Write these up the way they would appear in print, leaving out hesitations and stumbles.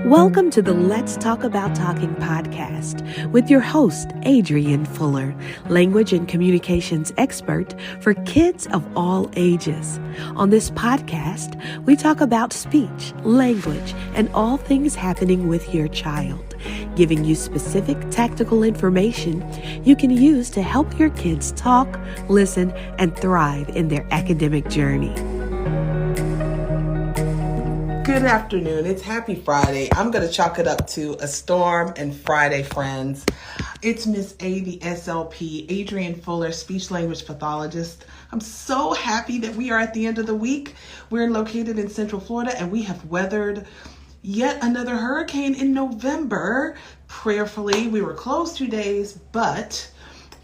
Welcome to the Let's Talk About Talking podcast with your host, Adrienne Fuller, language and communications expert for kids of all ages. On this podcast, we talk about speech, language, and all things happening with your child, giving you specific tactical information you can use to help your kids talk, listen, and thrive in their academic journey. Good afternoon. It's Happy Friday. I'm going to chalk it up to a storm and Friday, friends. It's Miss A, the SLP, Adrienne Fuller, Speech-Language Pathologist. I'm so happy that we are at the end of the week. We're located in Central Florida and we have weathered yet another hurricane in November. Prayerfully, we were closed 2 days, but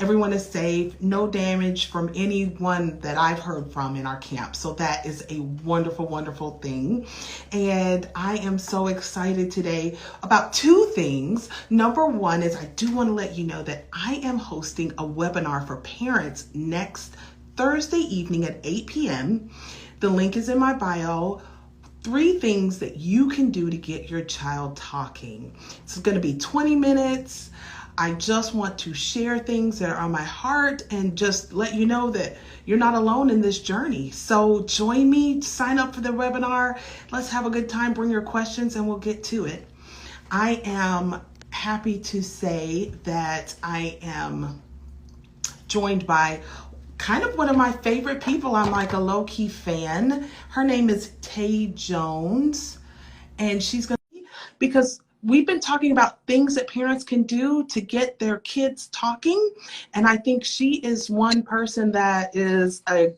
everyone is safe. No damage from anyone that I've heard from in our camp. So that is a wonderful, wonderful thing. And I am so excited today about two things. Number one is I do want to let you know that I am hosting a webinar for parents next Thursday evening at 8 p.m. The link is in my bio. 3 things that you can do to get your child talking. It's going to be 20 minutes. I just want to share things that are on my heart and just let you know that you're not alone in this journey. So join me, sign up for the webinar. Let's have a good time. Bring your questions and we'll get to it. I am happy to say that I am joined by kind of one of my favorite people. I'm like a low-key fan. Her name is Taye Jones, and she's going to, because we've been talking about things that parents can do to get their kids talking. And I think she is one person that is a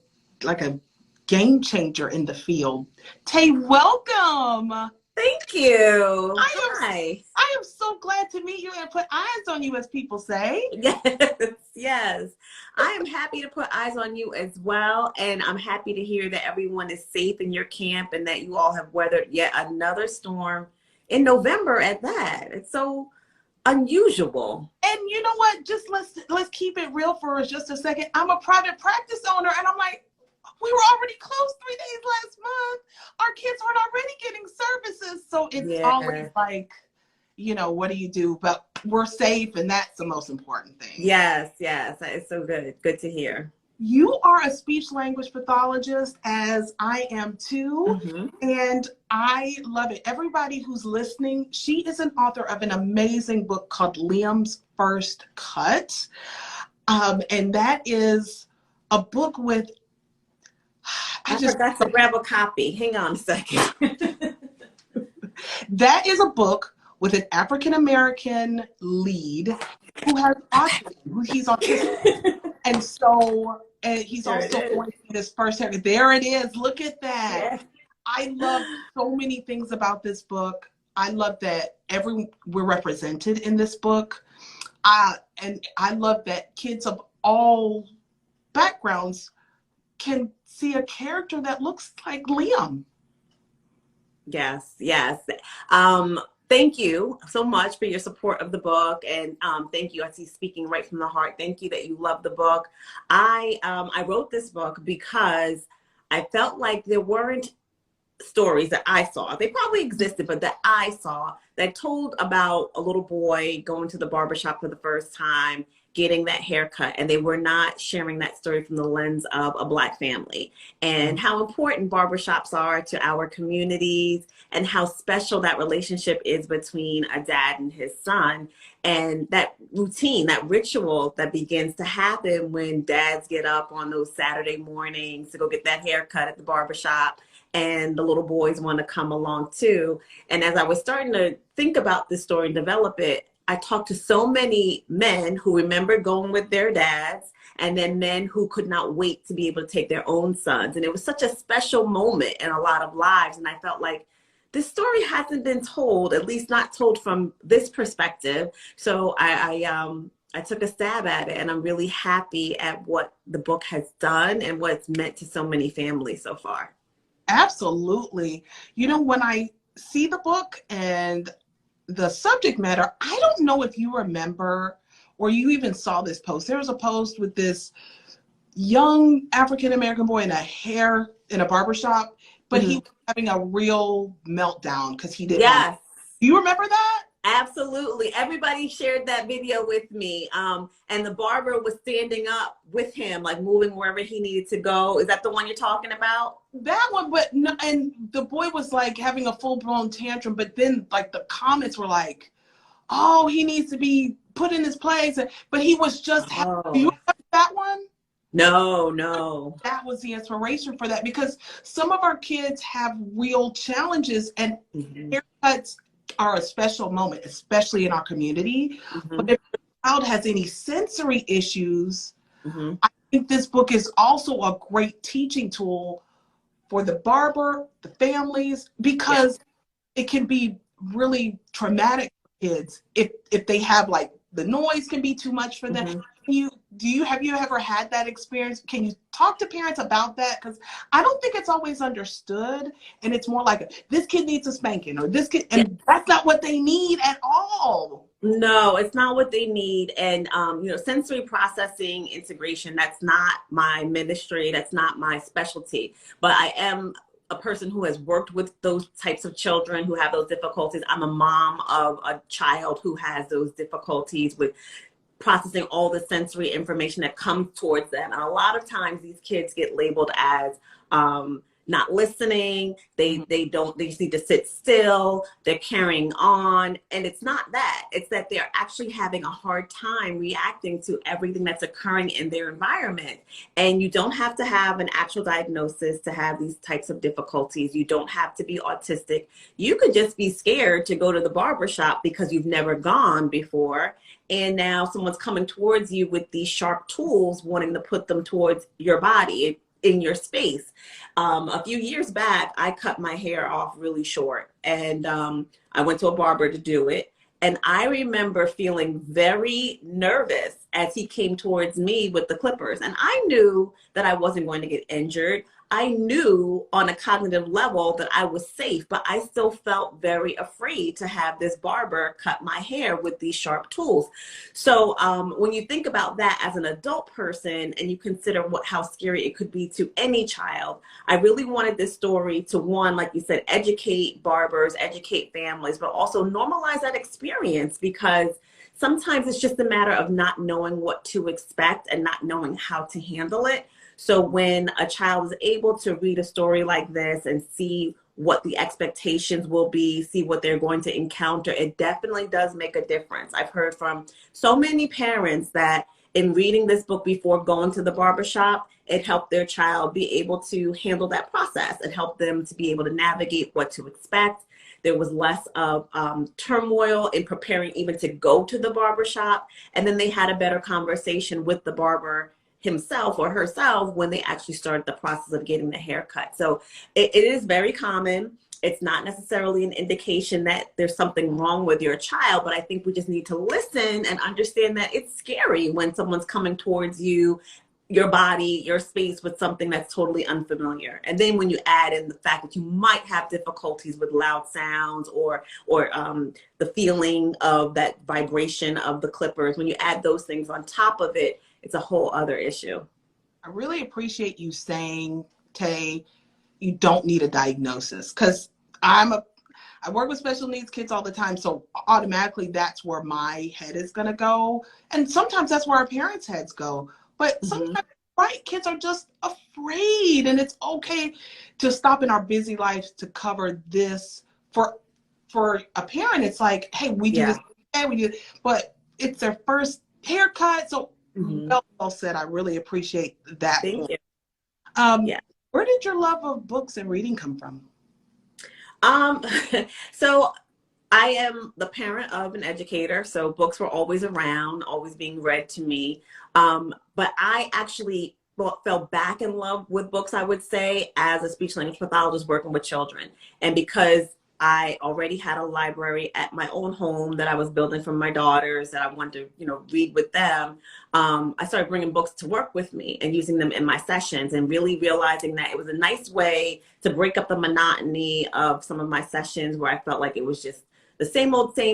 game changer in the field. Taye, welcome. Thank you. Hi. I am so glad to meet you and put eyes on you, as people say. Yes. I am happy to put eyes on you as well. And I'm happy to hear that everyone is safe in your camp and that you all have weathered yet another storm in November at that. It's so unusual. And you know what? Just let's keep it real for just a second. I'm a private practice owner, and I'm like, we were already closed 3 days last month. Our kids aren't already getting services. So it's always like, you know, what do you do? But we're safe, and that's the most important thing. Yes. It's so good. Good to hear. You are a speech-language pathologist, as I am too, and I love it. Everybody who's listening, she is an author of an amazing book called Liam's First Cut, and that is a book with... I forgot to grab a copy. Hang on a second. That is a book with an African-American lead who has autism, he's autistic. And so he's also going through this first haircut. There it is. Look at that. Yeah. I love so many things about this book. I love that we're represented in this book. And I love that kids of all backgrounds can see a character that looks like Liam. Yes. Thank you so much for your support of the book. And thank you. I see speaking right from the heart. Thank you that you love the book. I wrote this book because I felt like there weren't stories that I saw. They probably existed, but that I saw that told about a little boy going to the barbershop for the first time, getting that haircut, and they were not sharing that story from the lens of a Black family, and how important barbershops are to our communities and how special that relationship is between a dad and his son, and that routine, that ritual that begins to happen when dads get up on those Saturday mornings to go get that haircut at the barbershop, and the little boys want to come along too. And as I was starting to think about this story and develop it, I talked to so many men who remember going with their dads, and then men who could not wait to be able to take their own sons. And it was such a special moment in a lot of lives. And I felt like this story hasn't been told, at least not told from this perspective. So I took a stab at it, and I'm really happy at what the book has done and what it's meant to so many families so far. Absolutely. You know, when I see the book and the subject matter, I don't know if you remember or you even saw this post. There was a post with this young African-American boy in a barbershop, but he Mhm. was having a real meltdown because he didn't want to. Yes. Do you remember that? Absolutely. Everybody shared that video with me. And the barber was standing up with him, like moving wherever he needed to go. Is that the one you're talking about? That one, but no, and the boy was like having a full-blown tantrum, but then like the comments were like, oh, he needs to be put in his place. But he was just happy. Do you Oh, remember that one? no, no. That was the inspiration for that, because some of our kids have real challenges, and Mhm. haircuts are a special moment, especially in our community. But Mhm. if the child has any sensory issues, Mhm. I think this book is also a great teaching tool for the barber, the families, Yeah. because it can be really traumatic for kids if they have, like, the noise can be too much for them. Mhm. Have you ever had that experience? Can you talk to parents about that? Because I don't think it's always understood, and it's more like this kid needs a spanking, or this kid, Yeah. and that's not what they need at all. No, it's not what they need. And, sensory processing integration, that's not my ministry. That's not my specialty. But I am a person who has worked with those types of children who have those difficulties. I'm a mom of a child who has those difficulties with processing all the sensory information that comes towards them. And a lot of times these kids get labeled as not listening. They just need to sit still. They're carrying on. And it's not that. It's that they're actually having a hard time reacting to everything that's occurring in their environment. And you don't have to have an actual diagnosis to have these types of difficulties. You don't have to be autistic. You could just be scared to go to the barber shop because you've never gone before, and now someone's coming towards you with these sharp tools, wanting to put them towards your body in your space. A few years back, I cut my hair off really short, and I went to a barber to do it. And I remember feeling very nervous as he came towards me with the clippers. And I knew that I wasn't going to get injured. I knew on a cognitive level that I was safe, but I still felt very afraid to have this barber cut my hair with these sharp tools. So when you think about that as an adult person and you consider how scary it could be to any child, I really wanted this story to, one, like you said, educate barbers, educate families, but also normalize that experience, because sometimes it's just a matter of not knowing what to expect and not knowing how to handle it. So when a child is able to read a story like this and see what the expectations will be, see what they're going to encounter, it definitely does make a difference. I've heard from so many parents that in reading this book before going to the barbershop, it helped their child be able to handle that process. It helped them to be able to navigate what to expect. There was less of turmoil in preparing even to go to the barbershop. And then they had a better conversation with the barber himself or herself when they actually started the process of getting the haircut. So it is very common. It's not necessarily an indication that there's something wrong with your child, but I think we just need to listen and understand that it's scary when someone's coming towards you, your body, your space, with something that's totally unfamiliar. And then when you add in the fact that you might have difficulties with loud sounds or the feeling of that vibration of the clippers, when you add those things on top of it, it's a whole other issue. I really appreciate you saying, Tay, you don't need a diagnosis, because I work with special needs kids all the time, so automatically that's where my head is going to go, and sometimes that's where our parents' heads go. But Mm-hmm. sometimes, right, kids are just afraid, and it's okay to stop in our busy lives to cover this. For a parent, it's like, hey, we do Yeah. this, and we do, but it's their first haircut, so Mm-hmm. well said. I really appreciate that Thank point. you. Um, Yeah. where did your love of books and reading come from? Um, so I am the parent of an educator, so books were always around, always being read to me. But I actually fell back in love with books, I would say, as a speech language pathologist working with children. And because I already had a library at my own home that I was building for my daughters, that I wanted to, read with them, I started bringing books to work with me and using them in my sessions, and really realizing that it was a nice way to break up the monotony of some of my sessions where I felt like it was just the same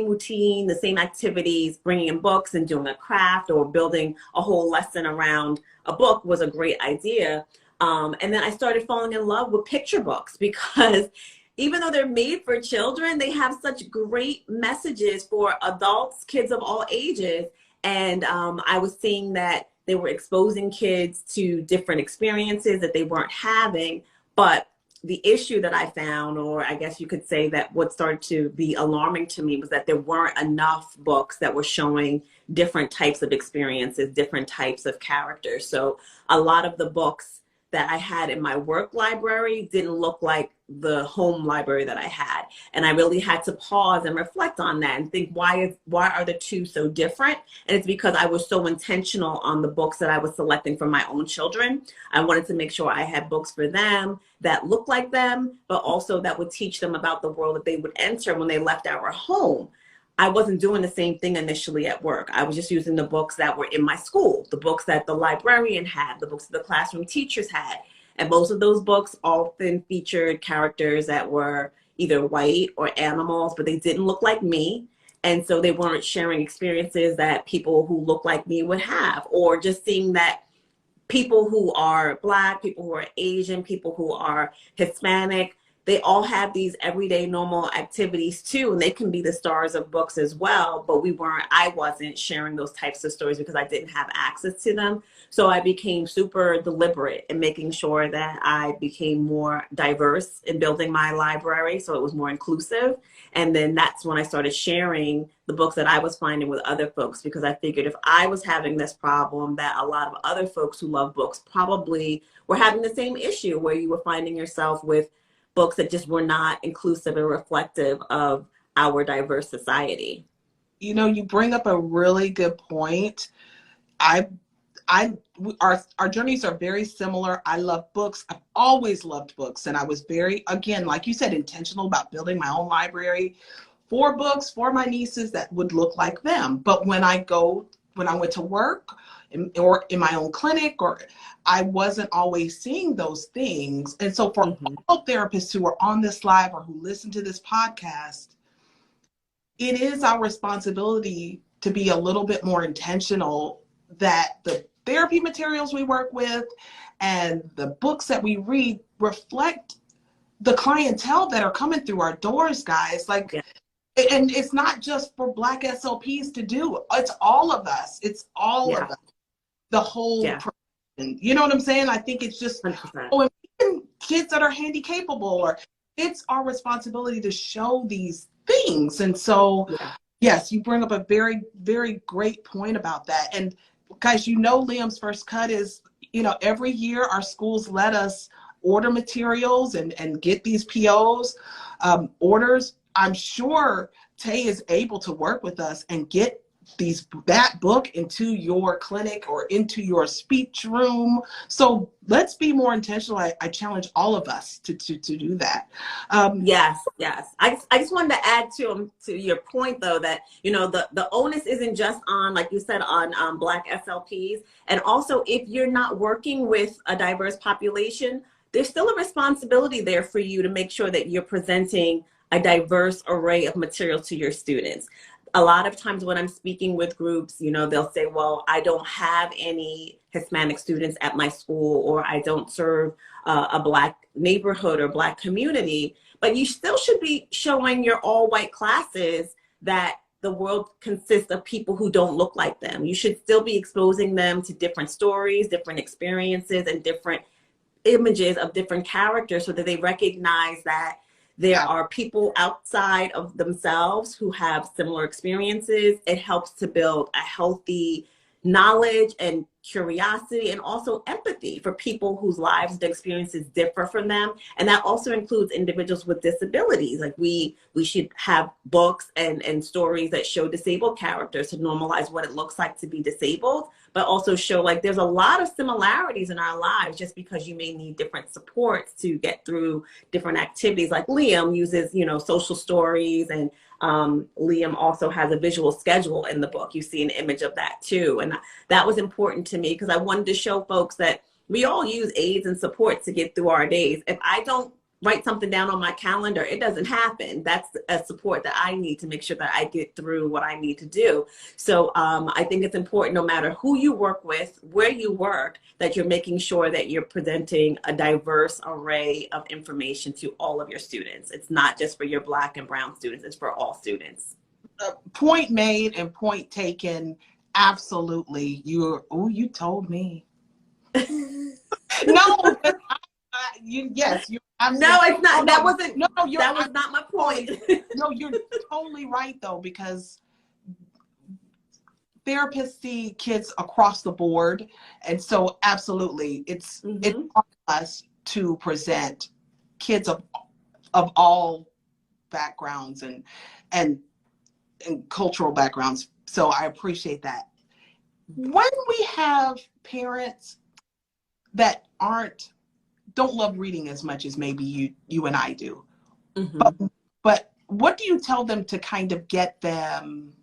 routine, the same activities, bringing in books and doing a craft or building a whole lesson around a book was a great idea. And then I started falling in love with picture books because even though they're made for children, they have such great messages for adults, kids of all ages. And I was seeing that they were exposing kids to different experiences that they weren't having. But the issue that I found, or I guess you could say that what started to be alarming to me, was that there weren't enough books that were showing different types of experiences, different types of characters. So a lot of the books that I had in my work library didn't look like the home library that I had. And I really had to pause and reflect on that and think, why are the two so different? And it's because I was so intentional on the books that I was selecting for my own children. I wanted to make sure I had books for them that looked like them, but also that would teach them about the world that they would enter when they left our home. I wasn't doing the same thing initially at work. I was just using the books that were in my school, the books that the librarian had, the books that the classroom teachers had. And most of those books often featured characters that were either white or animals, but they didn't look like me. And so they weren't sharing experiences that people who look like me would have, or just seeing that people who are Black, people who are Asian, people who are Hispanic, they all have these everyday normal activities too, and they can be the stars of books as well, but I wasn't sharing those types of stories because I didn't have access to them. So I became super deliberate in making sure that I became more diverse in building my library, so it was more inclusive. And then that's when I started sharing the books that I was finding with other folks, because I figured if I was having this problem, that a lot of other folks who love books probably were having the same issue, where you were finding yourself with books that just were not inclusive and reflective of our diverse society. You know, you bring up a really good point. Our journeys are very similar. I love books. I've always loved books. And I was very, again, like you said, intentional about building my own library for books for my nieces that would look like them. But when I went to work or in my own clinic, or I wasn't always seeing those things. And so for all therapists who are on this live or who listen to this podcast, it is our responsibility to be a little bit more intentional that the therapy materials we work with and the books that we read reflect the clientele that are coming through our doors, guys. Like, yeah. And it's not just for Black SLPs to do. It's all of us. It's all of us. The whole person. You know what I'm saying? I think it's just, 100%. And even kids that are handicapable, or it's our responsibility to show these things. And so, yes, you bring up a very, very great point about that. And guys, you know, Liam's First Cut is, you know, every year our schools let us order materials and get these POs, orders. I'm sure Taye is able to work with us and get that book into your clinic or into your speech room. So let's be more intentional. I challenge all of us to do that. Yes. I just wanted to add to your point, though, that, you know, the onus isn't just on, like you said, on Black SLPs. And also, if you're not working with a diverse population, there's still a responsibility there for you to make sure that you're presenting a diverse array of material to your students. A lot of times when I'm speaking with groups, you know, they'll say, well, I don't have any Hispanic students at my school, or I don't serve a Black neighborhood or Black community. But you still should be showing your all white classes that the world consists of people who don't look like them. You should still be exposing them to different stories, different experiences, and different images of different characters, so that they recognize that there are people outside of themselves who have similar experiences. It helps to build a healthy knowledge and curiosity, and also empathy for people whose lives and experiences differ from them. And that also includes individuals with disabilities. Like we should have books and stories that show disabled characters to normalize what it looks like to be disabled, but also show like there's a lot of similarities in our lives, just because you may need different supports to get through different activities. Like Liam uses, you know, social stories, and Liam also has a visual schedule in the book. You see an image of that too. And that was important to me, because I wanted to show folks that we all use aids and supports to get through our days. If I don't write something down on my calendar. It doesn't happen. That's a support that I need to make sure that I get through what I need to do. So I think it's important, no matter who you work with, where you work, that you're making sure that you're presenting a diverse array of information to all of your students. It's not just for your Black and brown students, it's for all students. Point made and point taken. Absolutely. You told me. No, but yes, you. No, it's not. Oh, that wasn't. No, that was not my point. No, you're totally right though, because therapists see kids across the board, and so absolutely, it's on us to present kids of all backgrounds and cultural backgrounds. So I appreciate that. When we have parents that don't love reading as much as maybe you and I do, but what do you tell them to kind of get them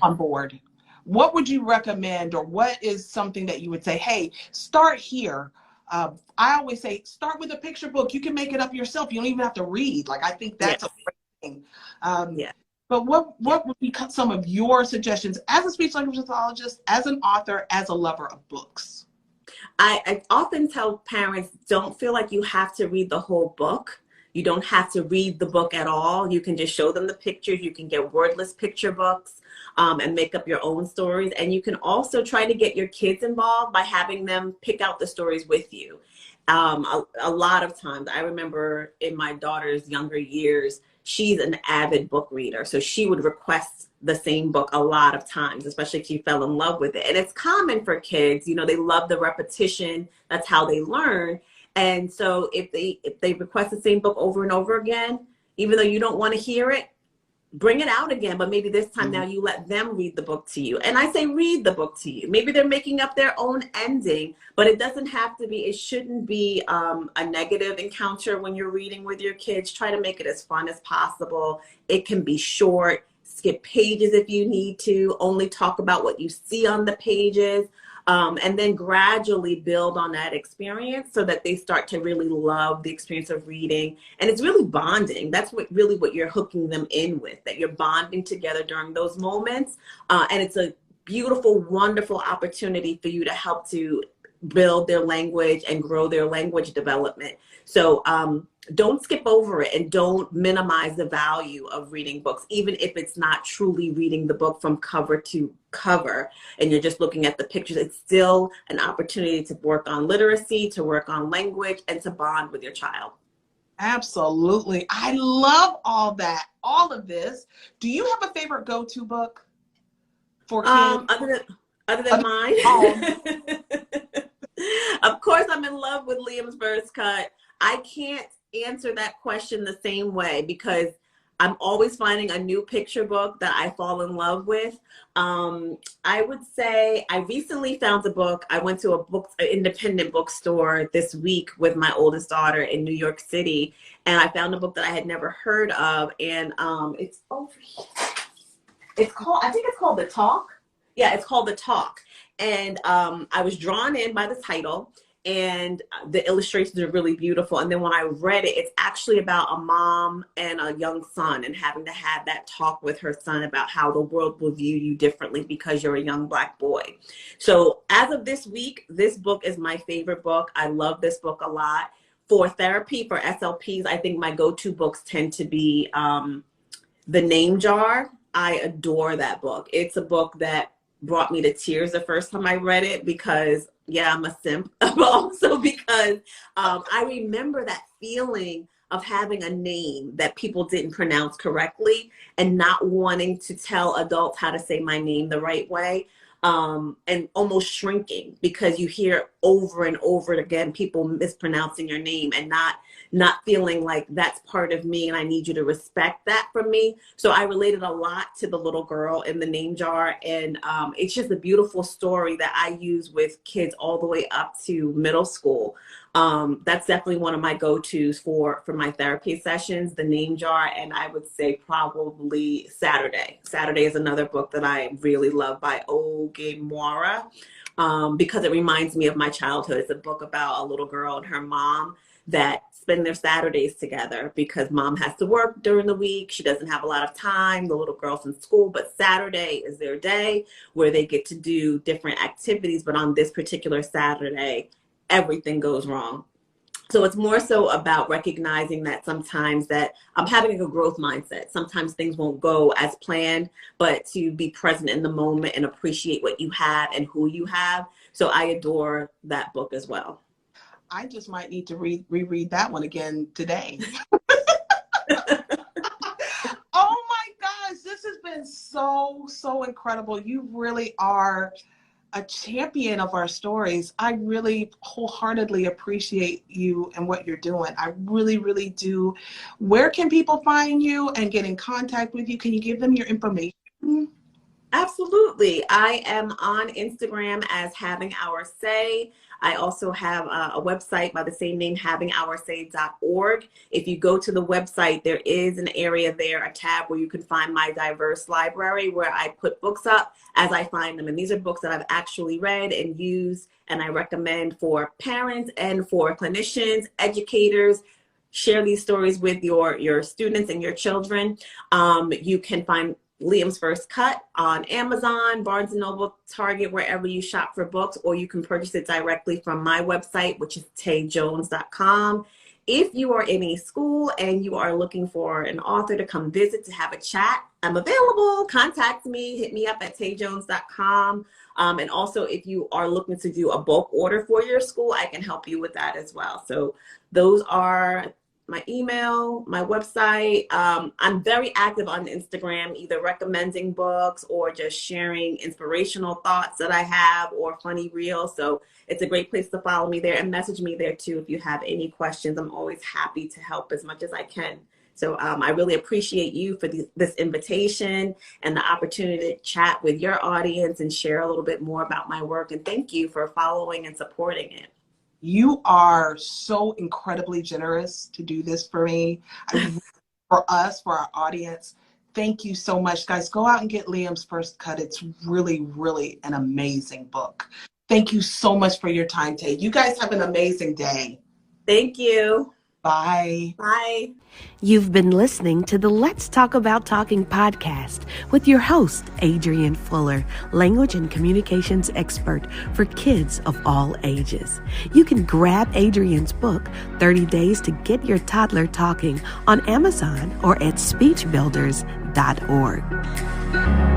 on board? What would you recommend, or what is something that you would say, hey, start here? I always say, start with a picture book. You can make it up yourself. You don't even have to read. Like, I think that's a great thing. But what would be some of your suggestions as a speech language pathologist, as an author, as a lover of books? I often tell parents, don't feel like you have to read the whole book. You don't have to read the book at all. You can just show them the pictures. You can get wordless picture books and make up your own stories. And you can also try to get your kids involved by having them pick out the stories with you. A lot of times, I remember in my daughter's younger years, she's an avid book reader. So she would request the same book a lot of times, especially if she fell in love with it. And it's common for kids, you know, they love the repetition. That's how they learn. And so if they request the same book over and over again, even though you don't want to hear it, bring it out again. But maybe this time now you let them read the book to you. And I say read the book to you. Maybe they're making up their own ending, but it doesn't have to be, it shouldn't be a negative encounter when you're reading with your kids. Try to make it as fun as possible. It can be short. Skip pages if you need to. Only talk about what you see on the pages. And then gradually build on that experience so that they start to really love the experience of reading. And it's really bonding. That's what you're hooking them in with, that you're bonding together during those moments. And it's a beautiful, wonderful opportunity for you to help to build their language and grow their language development. So don't skip over it, and don't minimize the value of reading books, even if it's not truly reading the book from cover to cover and you're just looking at the pictures. It's still an opportunity to work on literacy, to work on language, and to bond with your child. Absolutely. I love all of this. Do you have a favorite go-to book for kids? Other than mine? Of course, I'm in love with Liam's First Cut. I can't answer that question the same way because I'm always finding a new picture book that I fall in love with. I would say I recently found a book. I went to an independent bookstore this week with my oldest daughter in New York City, and I found a book that I had never heard of, and it's over here. I think it's called The Talk. Yeah, it's called The Talk. And I was drawn in by the title, and the illustrations are really beautiful. And then when I read it, it's actually about a mom and a young son and having to have that talk with her son about how the world will view you differently because you're a young Black boy. So as of this week, this book is my favorite book. I love this book a lot. For therapy, for SLPs, I think my go-to books tend to be The Name Jar. I adore that book. It's a book that brought me to tears the first time I read it because, yeah, I'm a simp, but also because I remember that feeling of having a name that people didn't pronounce correctly and not wanting to tell adults how to say my name the right way, and almost shrinking because you hear over and over again people mispronouncing your name and not feeling like that's part of me and I need you to respect that from me. So I related a lot to the little girl in The Name Jar, and it's just a beautiful story that I use with kids all the way up to middle school. That's definitely one of my go-tos for my therapy sessions, The Name Jar, and I would say probably Saturday. Saturday is another book that I really love by Oge Moira, because it reminds me of my childhood. It's a book about a little girl and her mom that spend their Saturdays together because mom has to work during the week. She doesn't have a lot of time. The little girl's in school, but Saturday is their day where they get to do different activities. But on this particular Saturday, everything goes wrong. So it's more so about recognizing that sometimes that I'm having a growth mindset. Sometimes things won't go as planned, but to be present in the moment and appreciate what you have and who you have. So I adore that book as well. I just might need to reread that one again today. Oh my gosh, this has been so incredible. You really are a champion of our stories. I really wholeheartedly appreciate you and what you're doing. I really do. Where can people find you and get in contact with you? Can you give them your information? Absolutely. I am on Instagram as Having Our Say. I also have a website by the same name, havingourSay.org. If you go to the website, there is an area there, a tab where you can find my diverse library where I put books up as I find them. And these are books that I've actually read and used, and I recommend for parents and for clinicians, educators. Share these stories with your students and your children. You can find Liam's First Cut on Amazon, Barnes & Noble, Target, wherever you shop for books, or you can purchase it directly from my website, which is tayejones.com. If you are in a school and you are looking for an author to come visit to have a chat, I'm available. Contact me, hit me up at tayejones.com. And also, if you are looking to do a bulk order for your school, I can help you with that as well. So those are my email, my website. I'm very active on Instagram, either recommending books or just sharing inspirational thoughts that I have or funny reels. So it's a great place to follow me there and message me there too if you have any questions. I'm always happy to help as much as I can. So I really appreciate you for this invitation and the opportunity to chat with your audience and share a little bit more about my work. And thank you for following and supporting it. You are so incredibly generous to do this for me, for us, for our audience. Thank you so much, guys. Go out and get Liam's First Cut. It's really an amazing book. Thank you so much for your time, Taye. You guys have an amazing day. Thank you. Bye. Bye. You've been listening to the Let's Talk About Talking podcast with your host, Adrienne Fuller, language and communications expert for kids of all ages. You can grab Adrienne's book, 30 Days to Get Your Toddler Talking, on Amazon or at speechbuilders.org.